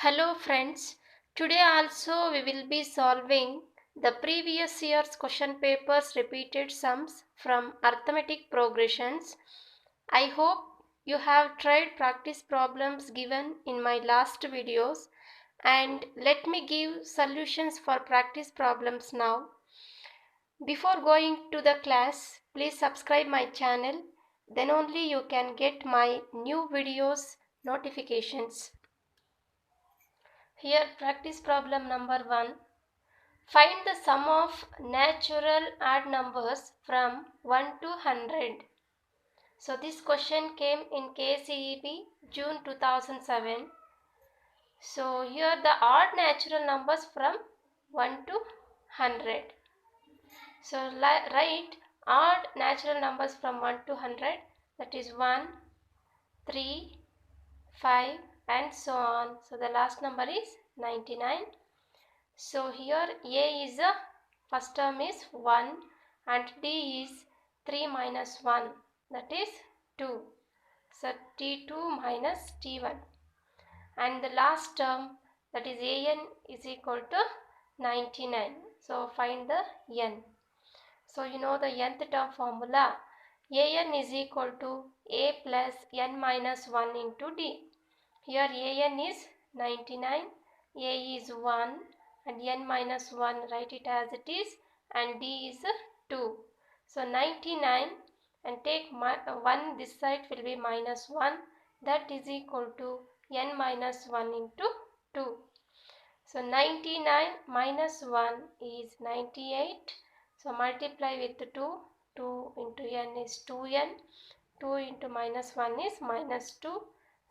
Hello friends, today also we will be solving the previous year's question papers repeated sums from arithmetic progressions. I hope you have tried practice problems given in my last videos, and let me give solutions for practice problems now. Before going to the class, please subscribe my channel, then only you can get my new videos notifications. Here practice problem number 1. Find the sum of natural odd numbers from 1 to 100. So this question came in KCEB June 2007. So here the odd natural numbers from 1 to 100. So write odd natural numbers from 1 to 100, that is 1, 3, 5 and so on. So the last number is 99. So here A is a first term is 1 and D is 3 minus 1, that is 2. So T2 minus T1, and the last term, that is AN, is equal to 99. So find the N. So you know the nth term formula. AN is equal to A plus N minus 1 into D. Here AN is 99, A is 1 and N minus 1, write it as it is, and D is 2. So 99 and take 1 this side will be minus 1, that is equal to N minus 1 into 2. So 99 minus 1 is 98. So multiply with 2. 2 into N is 2N. 2 into minus 1 is minus 2.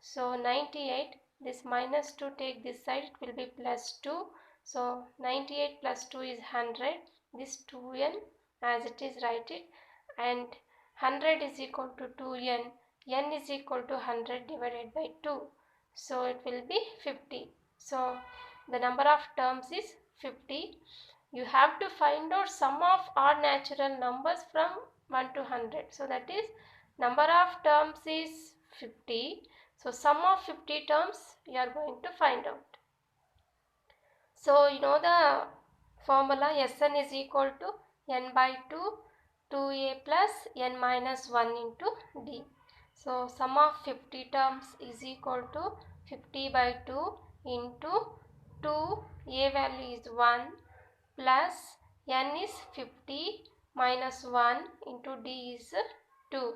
So 98, this minus 2 take this side, it will be plus 2. So 98 plus 2 is 100. This 2N as it is, write it, and 100 is equal to 2N. N is equal to 100 divided by 2. So it will be 50. So the number of terms is 50. You have to find out sum of odd natural numbers from 1 to 100. So that is number of terms is 50. So sum of 50 terms you are going to find out. So you know the formula, Sn is equal to n by 2, 2a plus n minus 1 into d. So sum of 50 terms is equal to 50 by 2 into 2, a value is 1 plus n is 50 minus 1 into d is 2.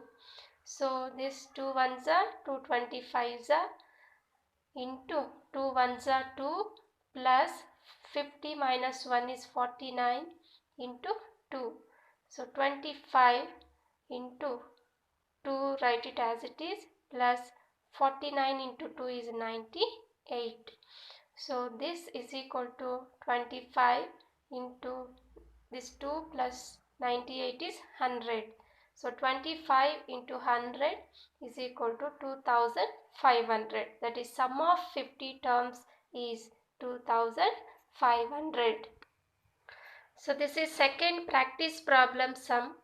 So this 2 ones are 2 25s are into 2 ones are 2 plus 50 minus 1 is 49 into 2. So 25 into 2, write it as it is, plus 49 into 2 is 98. So this is equal to 25 into this 2 plus 98 is 100. So 25 into 100 is equal to 2500. That is sum of 50 terms is 2500. So this is second practice problem sum.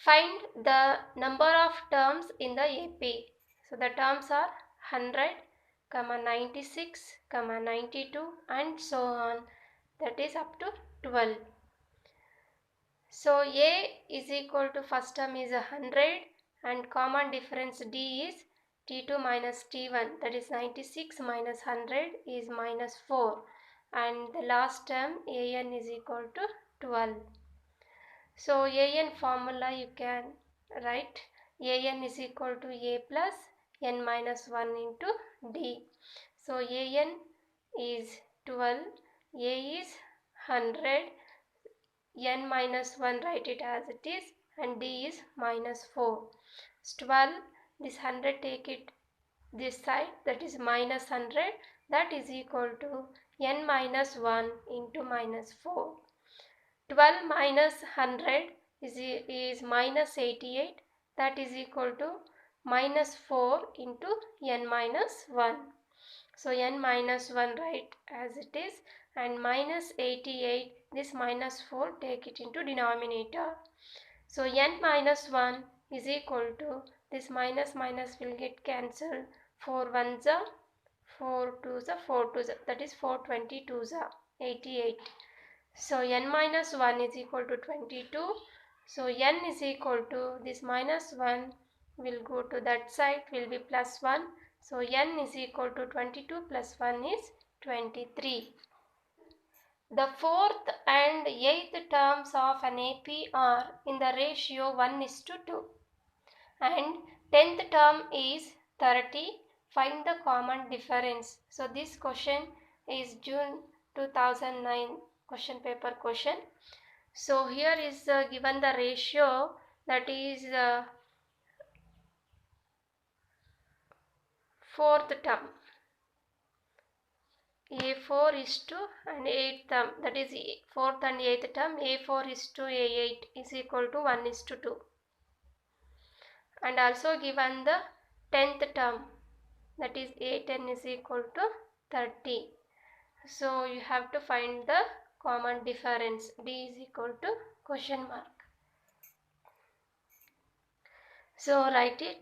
Find the number of terms in the AP. So the terms are 100, 96, 92 and so on. That is up to 12. So A is equal to first term is 100 and common difference D is T2 minus T1, that is 96 minus 100 is minus 4, and the last term AN is equal to 12. So AN formula you can write, AN is equal to A plus N minus 1 into D. So AN is 12, A is 100, N minus 1, write it as it is, and D is minus 4. 12, this 100 take it this side, that is minus 100, that is equal to N minus 1 into minus 4. 12 minus 100 is minus 88, that is equal to minus 4 into N minus 1. So N minus 1 write as it is, and minus 88, this minus 4 take it into denominator. So N minus 1 is equal to, this minus minus will get cancelled, 4 ones are 4 2s are 4 2s, that is 422s are 88. So n minus 1 is equal to 22. So n is equal to this minus 1 will go to that side, will be plus 1. So n is equal to 22 plus 1 is 23. The fourth and eighth terms of an AP are in the ratio 1:2. And 10th term is 30. Find the common difference. So this question is June 2009 question paper question. So here is given the ratio, that is fourth term. A4 is to and 8th term, that is fourth and 8th term, A4 is to A8 is equal to 1:2. And also given the 10th term, that is A10 is equal to 30. So you have to find the common difference. D is equal to question mark. So write it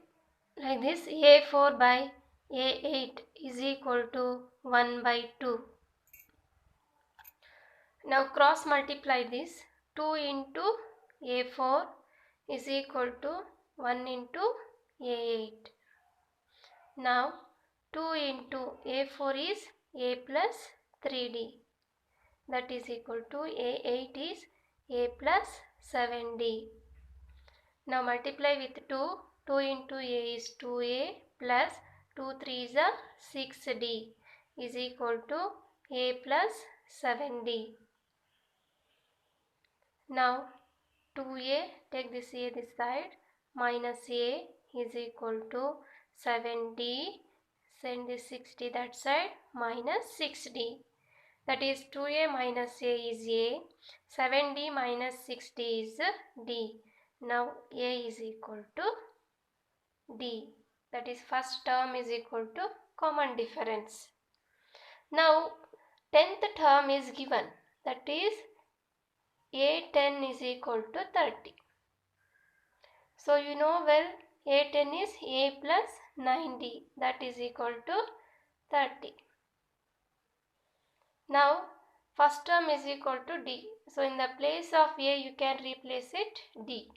like this: A4 by A8 is equal to 1/2. Now cross multiply this. 2 into A4 is equal to 1 into A8. Now 2 into A4 is A plus 3D. That is equal to A8 is A plus 7D. Now multiply with 2. 2 into A is 2A plus 2 3s are 6D is equal to A plus 7D. Now 2A, take this A this side, minus A is equal to 7D. Send this 6D that side, minus 6D. That is 2A minus A is A. 7D minus 6D is D. Now A is equal to D. That is first term is equal to common difference. Now 10th term is given. That is A10 is equal to 30. So you know well A10 is A plus 9D. That is equal to 30. Now first term is equal to D. So in the place of A you can replace it D.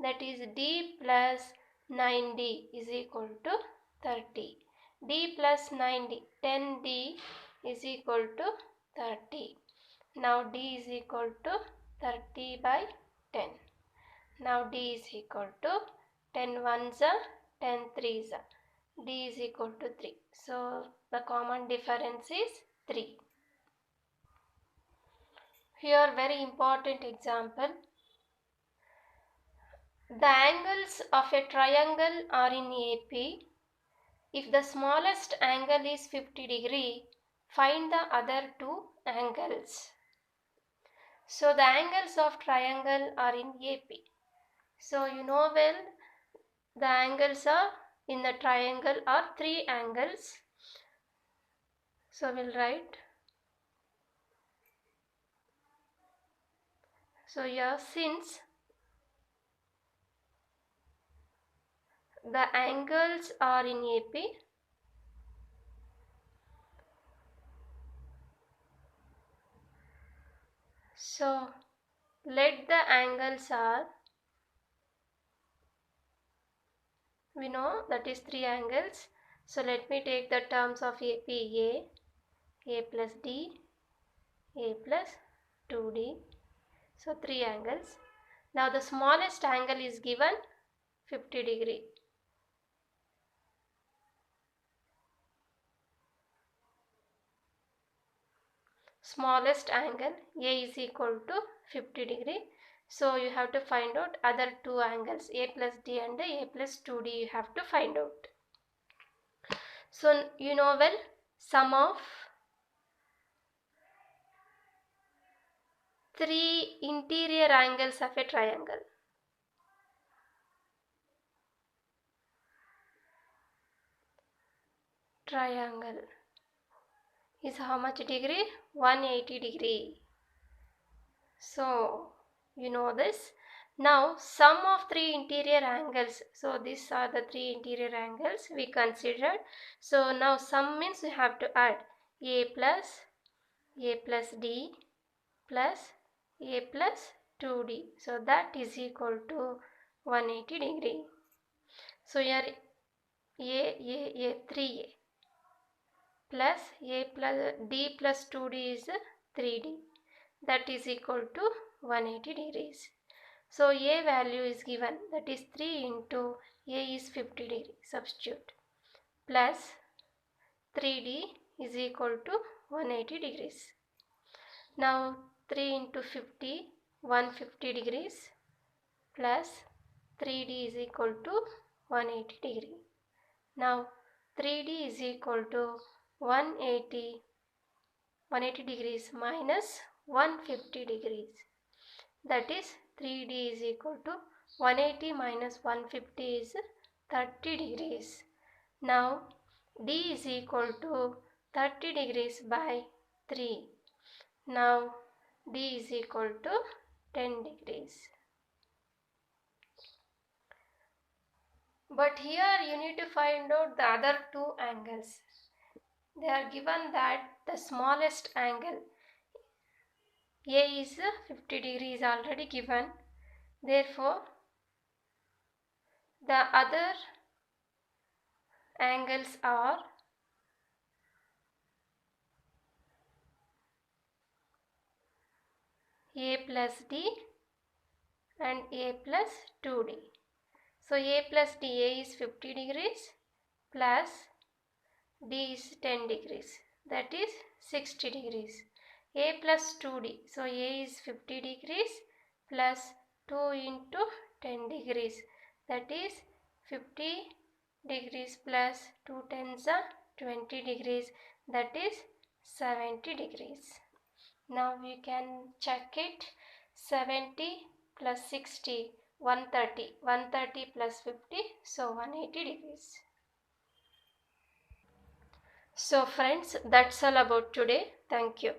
That is D plus 9D is equal to 30. D plus 9D, 10D is equal to 30. Now D is equal to 30 by 10. Now D is equal to 10 ones are 10 threes are. D is equal to 3. So the common difference is 3. Here very important example. The angles of a triangle are in AP. If the smallest angle is 50 degree, find the other two angles. So the angles of triangle are in AP. So you know well the angles are in the triangle are 3 angles. So we'll write. So here since the angles are in AP, so let the angles are, we know that is 3 angles. So let me take the terms of AP: A plus D, A plus 2D. So 3 angles. Now the smallest angle is given 50 degree. Smallest angle A is equal to 50 degree. So you have to find out other two angles, A plus D and A plus 2D you have to find out. So you know well sum of 3 interior angles of a triangle. Triangle is how much degree? 180 degree. So you know this. Now sum of three interior angles. So these are the three interior angles we considered. So now sum means we have to add a plus D plus a plus 2d. So that is equal to 180 degree. So here a 3a plus a plus d plus 2d is 3d. That is equal to 180 degrees. So a value is given, that is 3 into a is 50 degree, substitute, plus 3d is equal to 180 degrees. Now 3 into 50, 150 degrees, plus 3d is equal to 180 degree. Now 3d is equal to 180 degrees minus 150 degrees. That is 3d is equal to 180 minus 150 is 30 degrees. Now d is equal to 30 degrees by 3. Now d is equal to 10 degrees. But here you need to find out the other two angles. They are given that the smallest angle A is 50 degrees already given. Therefore, the other angles are A plus D and A plus 2D. So A plus D, A is 50 degrees plus D is 10 degrees, that is 60 degrees. A plus 2D, so A is 50 degrees plus 2 into 10 degrees, that is 50 degrees plus 2 tens are 20 degrees, that is 70 degrees. Now we can check it. 70 plus 60, 130. 130 plus 50, so 180 degrees. So friends, that's all about today. Thank you.